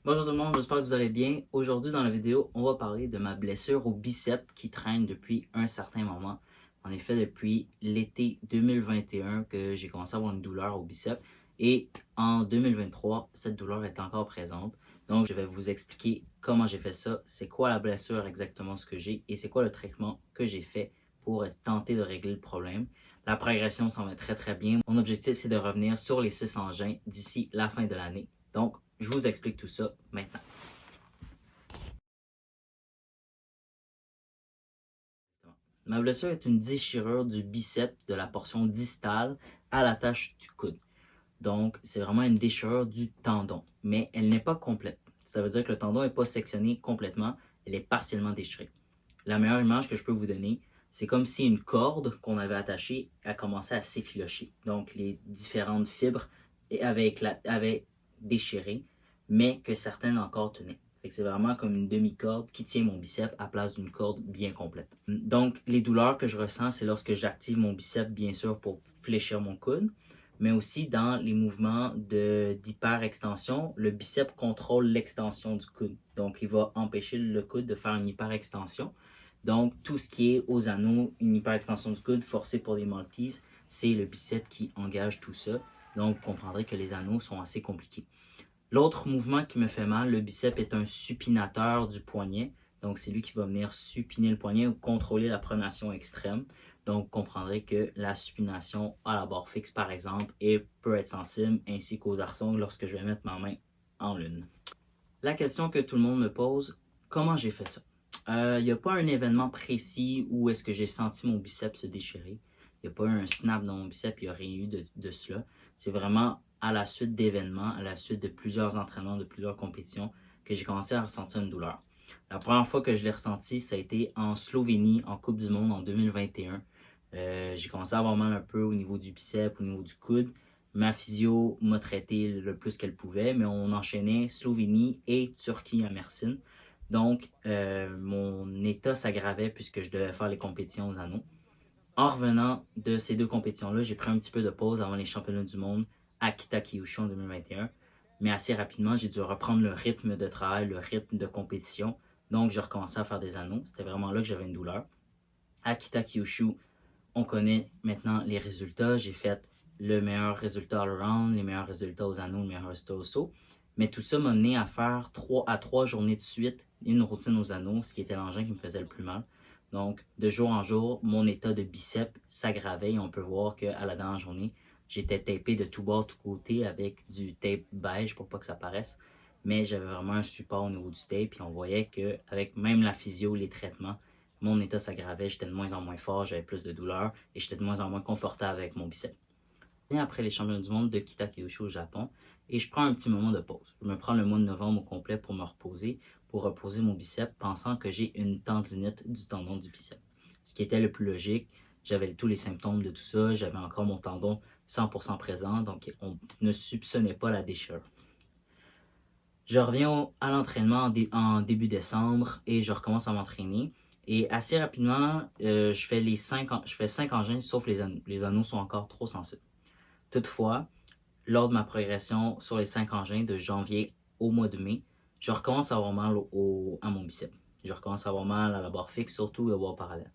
Bonjour tout le monde, j'espère que vous allez bien. Aujourd'hui dans la vidéo, on va parler de ma blessure au biceps qui traîne depuis un certain moment. En effet, depuis l'été 2021 que j'ai commencé à avoir une douleur au biceps et en 2023, cette douleur est encore présente. Donc, je vais vous expliquer comment j'ai fait ça, c'est quoi la blessure exactement ce que j'ai et c'est quoi le traitement que j'ai fait pour tenter de régler le problème. La progression s'en va très très bien. Mon objectif, c'est de revenir sur les 6 engins d'ici la fin de l'année. Donc, je vous explique tout ça maintenant. Ma blessure est une déchirure du biceps de la portion distale à l'attache du coude. Donc, c'est vraiment une déchirure du tendon, mais elle n'est pas complète. Ça veut dire que le tendon n'est pas sectionné complètement, elle est partiellement déchirée. La meilleure image que je peux vous donner, c'est comme si une corde qu'on avait attachée a commencé à s'effilocher. Donc, les différentes fibres avaient déchiré, mais que certaines encore tenaient. C'est vraiment comme une demi-corde qui tient mon biceps à place d'une corde bien complète. Donc, les douleurs que je ressens, c'est lorsque j'active mon biceps, bien sûr, pour fléchir mon coude, mais aussi dans les mouvements d'hyperextension, le biceps contrôle l'extension du coude. Donc, il va empêcher le coude de faire une hyperextension. Donc, tout ce qui est aux anneaux, une hyperextension du coude forcée pour les Maltese, c'est le biceps qui engage tout ça. Donc, vous comprendrez que les anneaux sont assez compliqués. L'autre mouvement qui me fait mal, le biceps est un supinateur du poignet. Donc, c'est lui qui va venir supiner le poignet ou contrôler la pronation extrême. Donc, vous comprendrez que la supination à la barre fixe, par exemple, peut être sensible, ainsi qu'aux arçons lorsque je vais mettre ma main en lune. La question que tout le monde me pose, comment j'ai fait ça? Il n'y a pas un événement précis où est-ce que j'ai senti mon biceps se déchirer. Il n'y a pas eu un snap dans mon biceps, il n'y a rien eu de cela. C'est vraiment à la suite d'événements, à la suite de plusieurs entraînements, de plusieurs compétitions, que j'ai commencé à ressentir une douleur. La première fois que je l'ai ressenti, ça a été en Slovénie, en Coupe du Monde en 2021. J'ai commencé à avoir mal un peu au niveau du biceps, au niveau du coude. Ma physio m'a traité le plus qu'elle pouvait, mais on enchaînait Slovénie et Turquie à Mersin. Donc, mon état s'aggravait puisque je devais faire les compétitions aux anneaux. En revenant de ces deux compétitions-là, j'ai pris un petit peu de pause avant les championnats du monde à Kita-Kyushu en 2021. Mais assez rapidement, j'ai dû reprendre le rythme de travail, le rythme de compétition. Donc, j'ai recommencé à faire des anneaux. C'était vraiment là que j'avais une douleur. À Kita-Kyushu, on connaît maintenant les résultats. J'ai fait le meilleur résultat all-around, les meilleurs résultats aux anneaux, le meilleur résultat au saut. Mais tout ça m'a mené à faire 3 journées de suite une routine aux anneaux, ce qui était l'engin qui me faisait le plus mal. Donc, de jour en jour, mon état de biceps s'aggravait et on peut voir qu'à la dernière journée, j'étais tapé de tout bord, tout côté avec du tape beige pour pas que ça paraisse. Mais j'avais vraiment un support au niveau du tape et on voyait qu'avec même la physio, les traitements, mon état s'aggravait, j'étais de moins en moins fort, j'avais plus de douleur et j'étais de moins en moins confortable avec mon biceps. Et après les championnats du monde de Kita-Kyushu au Japon, et je prends un petit moment de pause. Je me prends le mois de novembre au complet pour me reposer, pour reposer mon biceps, pensant que j'ai une tendinite du tendon du biceps. Ce qui était le plus logique, j'avais tous les symptômes de tout ça, j'avais encore mon tendon 100% présent, donc on ne soupçonnait pas la déchirure. Je reviens à l'entraînement en début décembre et je recommence à m'entraîner. Et assez rapidement, je fais 5 engins, sauf les anneaux. Les anneaux sont encore trop sensibles. Toutefois, lors de ma progression sur les 5 engins de janvier au mois de mai, je recommence à avoir mal à mon biceps. Je recommence à avoir mal à la barre fixe, surtout à la barre parallèle.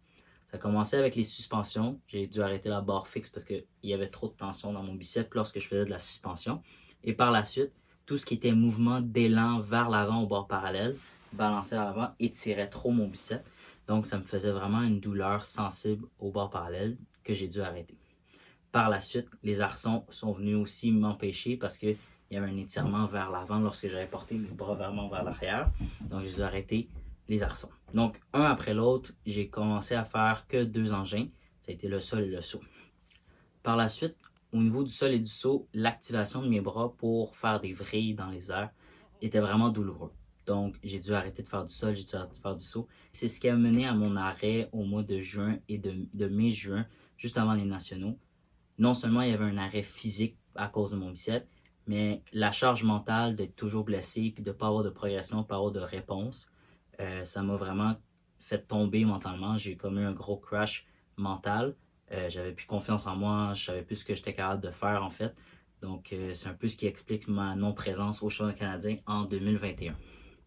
Ça a commencé avec les suspensions. J'ai dû arrêter la barre fixe parce qu'il y avait trop de tension dans mon biceps lorsque je faisais de la suspension. Et par la suite, tout ce qui était mouvement d'élan vers l'avant au bord parallèle, balancer à l'avant, étirait trop mon biceps. Donc, ça me faisait vraiment une douleur sensible au bord parallèle que j'ai dû arrêter. Par la suite, les arçons sont venus aussi m'empêcher parce qu'il y avait un étirement vers l'avant lorsque j'avais porté mes bras vraiment vers l'arrière. Donc, j'ai dû arrêter les arçons. Donc, un après l'autre, j'ai commencé à faire que 2 engins. Ça a été le sol et le saut. Par la suite, au niveau du sol et du saut, l'activation de mes bras pour faire des vrilles dans les airs était vraiment douloureux. Donc, j'ai dû arrêter de faire du sol, j'ai dû arrêter de faire du saut. C'est ce qui a mené à mon arrêt au mois de juin et de mai-juin, juste avant les nationaux. Non seulement il y avait un arrêt physique à cause de mon biceps, mais la charge mentale d'être toujours blessé puis de ne pas avoir de progression, pas avoir de réponse, ça m'a vraiment fait tomber mentalement. J'ai comme eu un gros crash mental. J'avais plus confiance en moi, je savais plus ce que j'étais capable de faire en fait. Donc, c'est un peu ce qui explique ma non-présence au championnat canadien en 2021.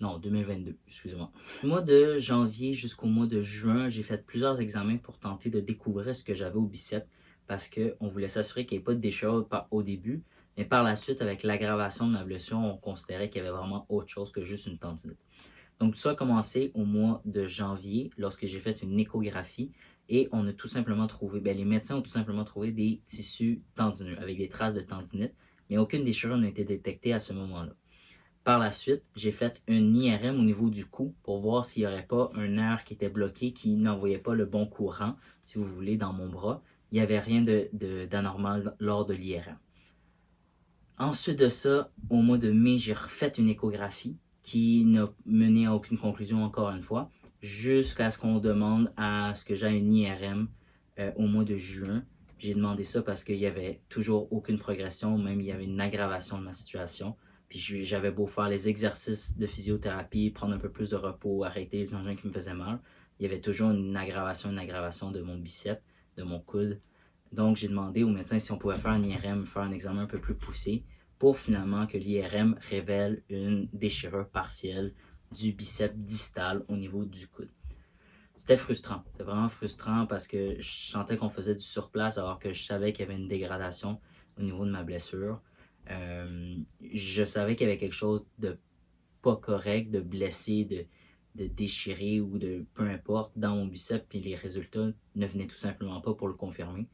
Non, 2022, excusez-moi. Du mois de janvier jusqu'au mois de juin, j'ai fait plusieurs examens pour tenter de découvrir ce que j'avais au biceps parce qu'on voulait s'assurer qu'il n'y ait pas de déchirure au début. Mais par la suite, avec l'aggravation de ma blessure, on considérait qu'il y avait vraiment autre chose que juste une tendinite. Donc, tout ça a commencé au mois de janvier lorsque j'ai fait une échographie et on a tout simplement trouvé, les médecins ont tout simplement trouvé des tissus tendineux avec des traces de tendinite, mais aucune déchirure n'a été détectée à ce moment-là. Par la suite, j'ai fait un IRM au niveau du cou pour voir s'il n'y aurait pas un nerf qui était bloqué, qui n'envoyait pas le bon courant, si vous voulez, dans mon bras. Il n'y avait rien d'anormal lors de l'IRM. Ensuite de ça, au mois de mai, j'ai refait une échographie qui n'a mené à aucune conclusion encore une fois, jusqu'à ce qu'on demande à ce que j'aie une IRM au mois de juin. J'ai demandé ça parce qu'il n'y avait toujours aucune progression, même il y avait une aggravation de ma situation. Puis j'avais beau faire les exercices de physiothérapie, prendre un peu plus de repos, arrêter les engins qui me faisaient mal. Il y avait toujours une aggravation de mon biceps, de mon coude. Donc, j'ai demandé au médecin si on pouvait faire un IRM, faire un examen un peu plus poussé pour finalement que l'IRM révèle une déchirure partielle du biceps distal au niveau du coude. C'était frustrant. C'était vraiment frustrant parce que je sentais qu'on faisait du surplace alors que je savais qu'il y avait une dégradation au niveau de ma blessure. Je savais qu'il y avait quelque chose de pas correct, de blessé, de déchiré ou de peu importe dans mon biceps, puis les résultats ne venaient tout simplement pas pour le confirmer.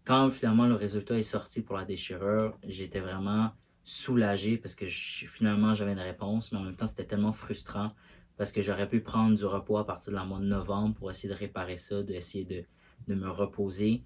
Quand finalement le résultat est sorti pour la déchirure, j'étais vraiment soulagé parce que finalement j'avais une réponse, mais en même temps c'était tellement frustrant parce que j'aurais pu prendre du repos à partir de la mois de novembre pour essayer de réparer ça, d'essayer de me reposer.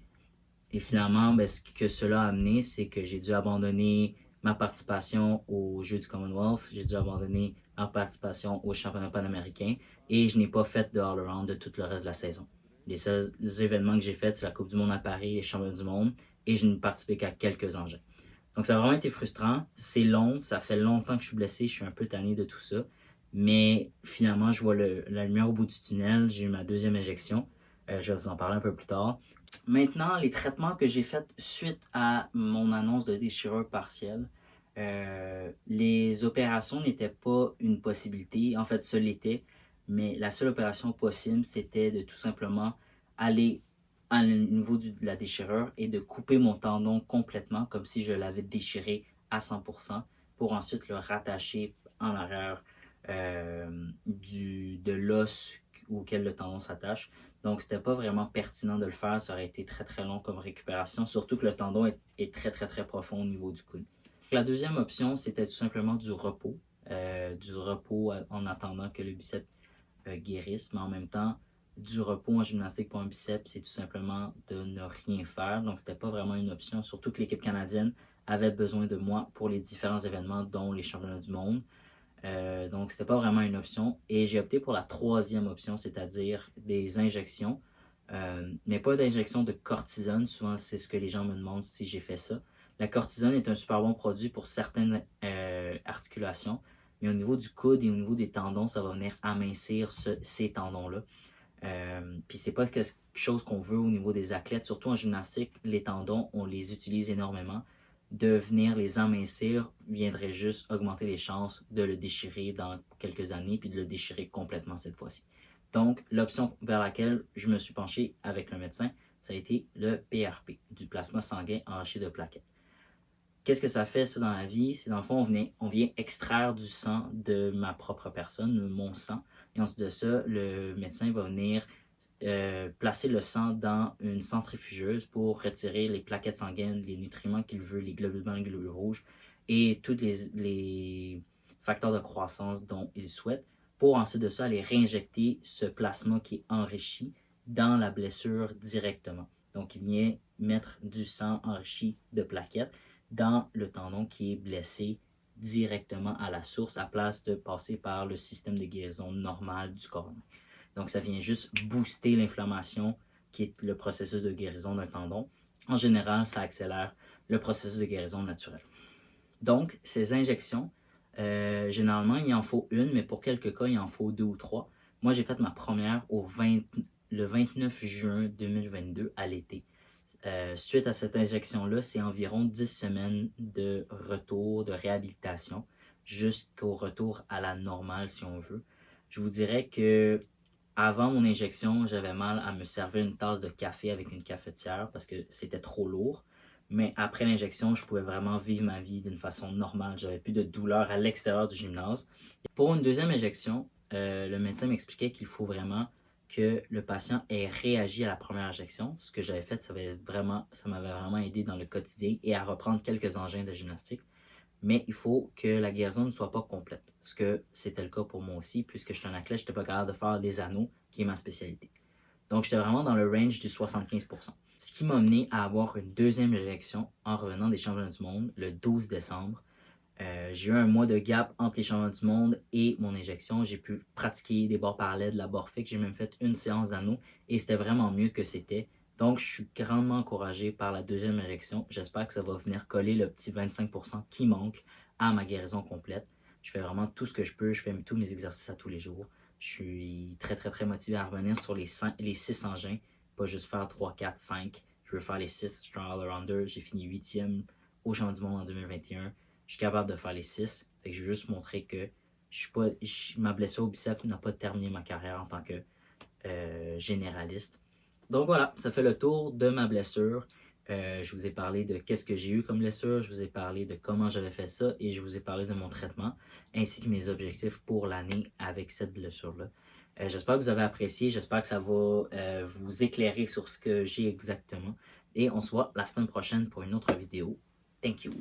Et finalement, ce que cela a amené, c'est que j'ai dû abandonner ma participation aux Jeux du Commonwealth, j'ai dû abandonner ma participation aux championnats panaméricains et je n'ai pas fait de all-around de tout le reste de la saison. Les seuls événements que j'ai faits, c'est la Coupe du Monde à Paris, les championnats du monde, et je n'ai participé qu'à quelques engins. Donc ça a vraiment été frustrant, c'est long, ça fait longtemps que je suis blessé, je suis un peu tanné de tout ça, mais finalement je vois la lumière au bout du tunnel, j'ai eu ma deuxième injection, je vais vous en parler un peu plus tard. Maintenant, les traitements que j'ai faits suite à mon annonce de déchirure partielle, les opérations n'étaient pas une possibilité, en fait, ce l'était, mais la seule opération possible, c'était de tout simplement aller au niveau de la déchirure et de couper mon tendon complètement, comme si je l'avais déchiré à 100%, pour ensuite le rattacher en arrière de l'os auquel le tendon s'attache. Donc, c'était pas vraiment pertinent de le faire. Ça aurait été très, très long comme récupération, surtout que le tendon est très, très, très profond au niveau du coude. La deuxième option, c'était tout simplement du repos en attendant que le biceps guérisse, mais en même temps, du repos en gymnastique pour un biceps, c'est tout simplement de ne rien faire. Donc, c'était pas vraiment une option, surtout que l'équipe canadienne avait besoin de moi pour les différents événements, dont les championnats du monde. Donc, c'était pas vraiment une option. Et j'ai opté pour la troisième option, c'est-à-dire des injections, mais pas d'injections de cortisone. Souvent, c'est ce que les gens me demandent si j'ai fait ça. La cortisone est un super bon produit pour certaines articulations, mais au niveau du coude et au niveau des tendons, ça va venir amincir ces tendons-là. Puis c'est pas quelque chose qu'on veut au niveau des athlètes, surtout en gymnastique, les tendons, on les utilise énormément. De venir les amincir viendrait juste augmenter les chances de le déchirer dans quelques années puis de le déchirer complètement cette fois-ci. Donc, l'option vers laquelle je me suis penché avec le médecin, ça a été le PRP, du plasma sanguin enrichi de plaquettes. Qu'est-ce que ça fait ça dans la vie? C'est dans le fond, on vient extraire du sang de ma propre personne, mon sang, et ensuite de ça, le médecin va venir placer le sang dans une centrifugeuse pour retirer les plaquettes sanguines, les nutriments qu'il veut, les globules blancs, les globules rouges et tous les facteurs de croissance dont il souhaite pour ensuite de ça aller réinjecter ce plasma qui est enrichi dans la blessure directement. Donc il vient mettre du sang enrichi de plaquettes dans le tendon qui est blessé directement à la source à place de passer par le système de guérison normal du corps humain. Donc, ça vient juste booster l'inflammation qui est le processus de guérison d'un tendon. En général, ça accélère le processus de guérison naturel. Donc, ces injections, généralement, il en faut une, mais pour quelques cas, il en faut 2 ou 3. Moi, j'ai fait ma première le 29 juin 2022 à l'été. Suite à cette injection-là, c'est environ 10 semaines de retour, de réhabilitation, jusqu'au retour à la normale, si on veut. Je vous dirais que avant mon injection, j'avais mal à me servir une tasse de café avec une cafetière parce que c'était trop lourd. Mais après l'injection, je pouvais vraiment vivre ma vie d'une façon normale. J'avais plus de douleur à l'extérieur du gymnase. Pour une deuxième injection, le médecin m'expliquait qu'il faut vraiment que le patient ait réagi à la première injection. Ce que j'avais fait, ça m'avait vraiment aidé dans le quotidien et à reprendre quelques engins de gymnastique. Mais il faut que la guérison ne soit pas complète. Ce que c'était le cas pour moi aussi, puisque je suis un athlète, je n'étais pas capable de faire des anneaux, qui est ma spécialité. Donc, j'étais vraiment dans le range du 75%. Ce qui m'a mené à avoir une deuxième injection en revenant des championnats du monde le 12 décembre. J'ai eu un mois de gap entre les championnats du monde et mon injection. J'ai pu pratiquer des bords parallèles, de la barre fixe. J'ai même fait une séance d'anneaux et c'était vraiment mieux que c'était. Donc, je suis grandement encouragé par la deuxième injection. J'espère que ça va venir coller le petit 25% qui manque à ma guérison complète. Je fais vraiment tout ce que je peux. Je fais tous mes exercices à tous les jours. Je suis très, très, très motivé à revenir sur les 6 engins. Pas juste faire 3, 4, 5. Je veux faire les 6 Strong All-Arounder. J'ai fini 8e au Champ du Monde en 2021. Je suis capable de faire les 6. Fait que je veux juste montrer que ma blessure au biceps n'a pas terminé ma carrière en tant que généraliste. Donc voilà, ça fait le tour de ma blessure. Je vous ai parlé de qu'est-ce que j'ai eu comme blessure, je vous ai parlé de comment j'avais fait ça et je vous ai parlé de mon traitement ainsi que mes objectifs pour l'année avec cette blessure-là. J'espère que vous avez apprécié, j'espère que ça va vous éclairer sur ce que j'ai exactement et on se voit la semaine prochaine pour une autre vidéo. Thank you!